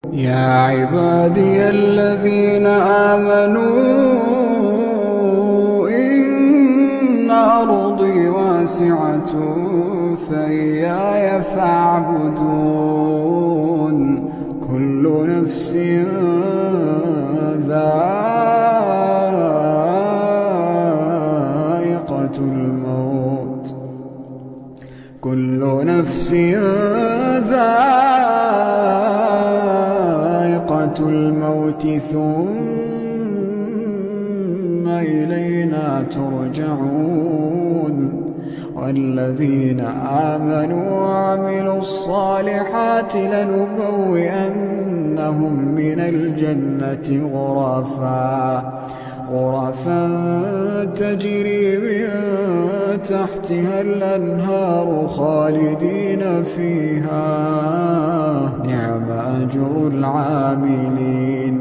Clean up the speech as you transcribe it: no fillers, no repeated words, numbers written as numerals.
يا عبادي الذين آمنوا إن أرضي واسعة فإياي فاعبدون. كل نفس ذائقة الموت، كل نفس ذائقة الموت ثم إلينا ترجعون. والذين آمنوا وعملوا الصالحات لنبوئنهم من الجنة غرفا تجري من تحتها الأنهار خالدين فيها، نعم أجر العاملين.